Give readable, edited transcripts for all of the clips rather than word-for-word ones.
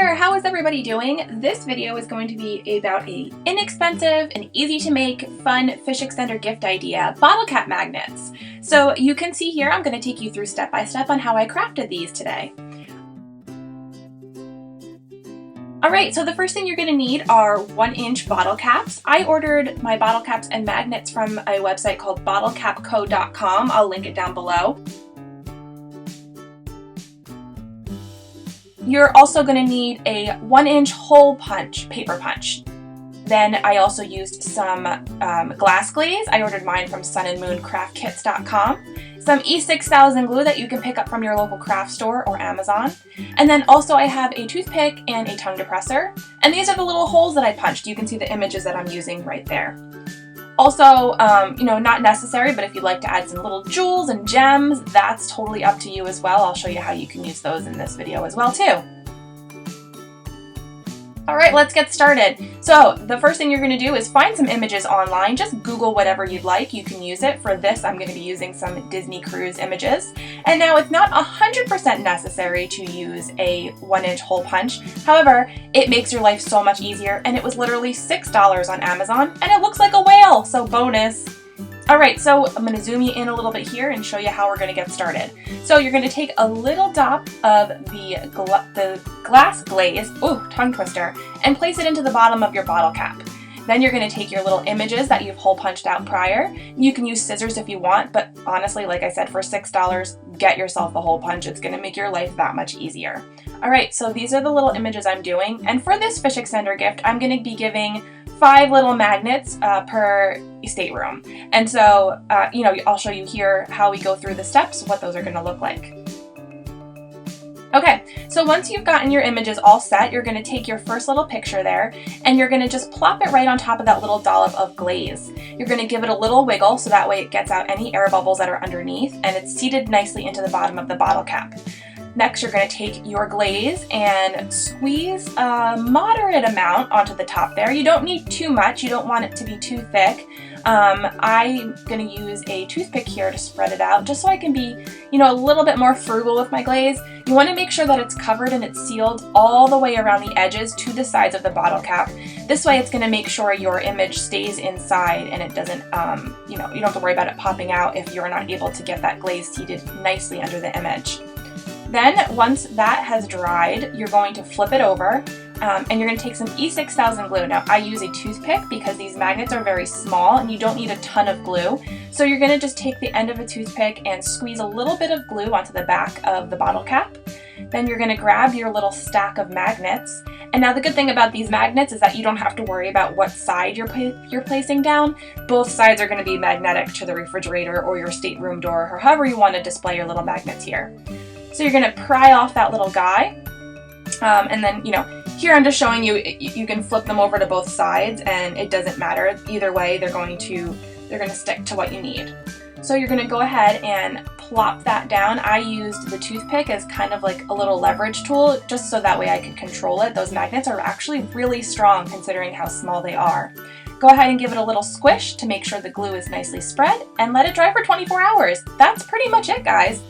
there, how is everybody doing? This video is going to be about an inexpensive and easy to make fun fish extender gift idea, bottle cap magnets. So you can see here, I'm going to take you through step by step on how I crafted these today. Alright, so the first thing you're going to need are 1-inch bottle caps. I ordered my bottle caps and magnets from a website called bottlecapco.com. I'll link it down below. You're also going to need a 1-inch hole punch, paper punch. Then I also used some glass glaze. I ordered mine from sunandmooncraftkits.com. Some E6000 glue that you can pick up from your local craft store or Amazon. And then also I have a toothpick and a tongue depressor. And these are the little holes that I punched. You can see the images that I'm using right there. Also, not necessary, but if you'd like to add some little jewels and gems, that's totally up to you as well. I'll show you how you can use those in this video as well too. Alright, let's get started. So the first thing you're going to do is find some images online. Just Google whatever you'd like. You can use it. For this, I'm going to be using some Disney Cruise images. And now it's not 100% necessary to use a 1-inch hole punch. However, it makes your life so much easier, and it was literally $6 on Amazon, and it looks like a whale, so bonus. Alright, so I'm going to zoom you in a little bit here and show you how we're going to get started. So you're going to take a little dot of the glass glaze, ooh, tongue twister, and place it into the bottom of your bottle cap. Then you're going to take your little images that you've hole punched out prior. You can use scissors if you want, but honestly, like I said, for $6, get yourself the hole punch. It's going to make your life that much easier. Alright, so these are the little images I'm doing, and for this fish extender gift, I'm going to be giving 5 little magnets per stateroom. And so, I'll show you here how we go through the steps, what those are going to look like. Okay, so once you've gotten your images all set, you're going to take your first little picture there, and you're going to just plop it right on top of that little dollop of glaze. You're going to give it a little wiggle so that way it gets out any air bubbles that are underneath, and it's seated nicely into the bottom of the bottle cap. Next, you're going to take your glaze and squeeze a moderate amount onto the top there. You don't need too much. You don't want it to be too thick. I'm going to use a toothpick here to spread it out, just so I can be, a little bit more frugal with my glaze. You want to make sure that it's covered and it's sealed all the way around the edges to the sides of the bottle cap. This way it's going to make sure your image stays inside and it doesn't, you don't have to worry about it popping out if you're not able to get that glaze seated nicely under the image. Then, once that has dried, you're going to flip it over, and you're going to take some E6000 glue. Now, I use a toothpick because these magnets are very small and you don't need a ton of glue. So you're going to just take the end of a toothpick and squeeze a little bit of glue onto the back of the bottle cap. Then you're going to grab your little stack of magnets. And now the good thing about these magnets is that you don't have to worry about what side you're placing down. Both sides are going to be magnetic to the refrigerator or your stateroom door, or however you want to display your little magnets here. So you're going to pry off that little guy, and then, here I'm just showing you, you can flip them over to both sides and it doesn't matter. Either way, they're going to stick to what you need. So you're going to go ahead and plop that down. I used the toothpick as kind of like a little leverage tool, just so that way I could control it. Those magnets are actually really strong considering how small they are. Go ahead and give it a little squish to make sure the glue is nicely spread and let it dry for 24 hours. That's pretty much it, guys.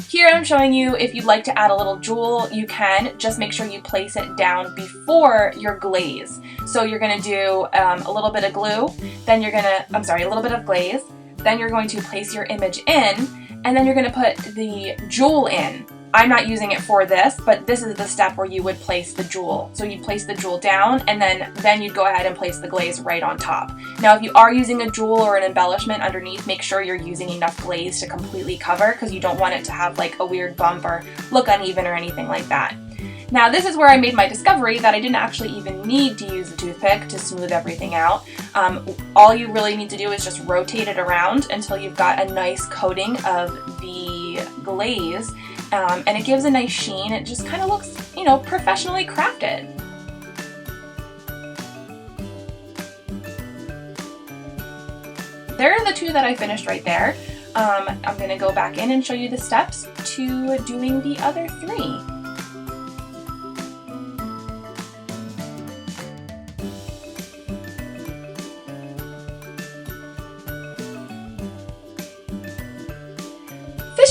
Here I'm showing you if you'd like to add a little jewel, you can. Just make sure you place it down before your glaze. So you're going to do a little bit of glue, then you're going to, a little bit of glaze, then you're going to place your image in, and then you're going to put the jewel in. I'm not using it for this, but this is the step where you would place the jewel. So you place the jewel down, and then you'd go ahead and place the glaze right on top. Now, if you are using a jewel or an embellishment underneath, make sure you're using enough glaze to completely cover, because you don't want it to have like a weird bump or look uneven or anything like that. Now, this is where I made my discovery that I didn't actually even need to use a toothpick to smooth everything out. All you really need to do is just rotate it around until you've got a nice coating of the glaze. And it gives a nice sheen. It just kind of looks, professionally crafted. There are the 2 that I finished right there. I'm going to go back in and show you the steps to doing the other 3.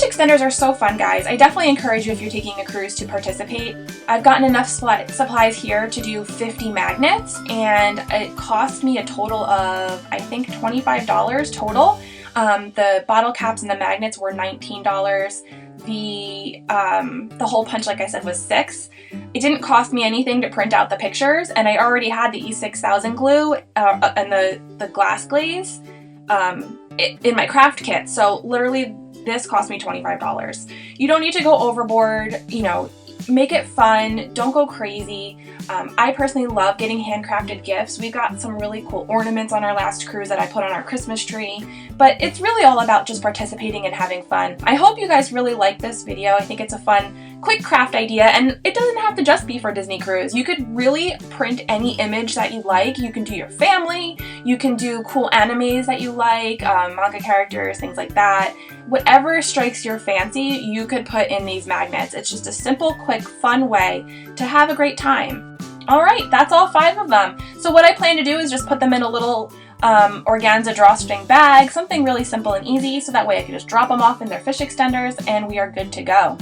fish extenders are so fun, guys. I definitely encourage you if you're taking a cruise to participate. I've gotten enough supplies here to do 50 magnets, and it cost me a total of, I think, $25 total. The bottle caps and the magnets were $19. The hole punch, like I said, was $6. It didn't cost me anything to print out the pictures, and I already had the E6000 glue and the glass glaze in my craft kit, so literally this cost me $25. You don't need to go overboard, you know, make it fun, don't go crazy. I personally love getting handcrafted gifts. We've got some really cool ornaments on our last cruise that I put on our Christmas tree, but it's really all about just participating and having fun. I hope you guys really like this video. I think it's a fun, quick craft idea, and it doesn't have to just be for Disney Cruise. You could really print any image that you like. You can do your family, you can do cool animes that you like, manga characters, things like that. Whatever strikes your fancy, you could put in these magnets. It's just a simple, quick, fun way to have a great time. Alright, that's all 5 of them. So what I plan to do is just put them in a little organza drawstring bag, something really simple and easy, so that way I can just drop them off in their fish extenders and we are good to go.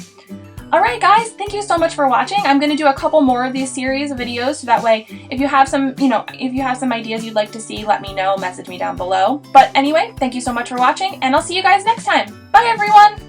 Alright guys, thank you so much for watching. I'm going to do a couple more of these series of videos, so that way if you have some, if you have some ideas you'd like to see, let me know, message me down below. But anyway, thank you so much for watching, and I'll see you guys next time. Bye everyone!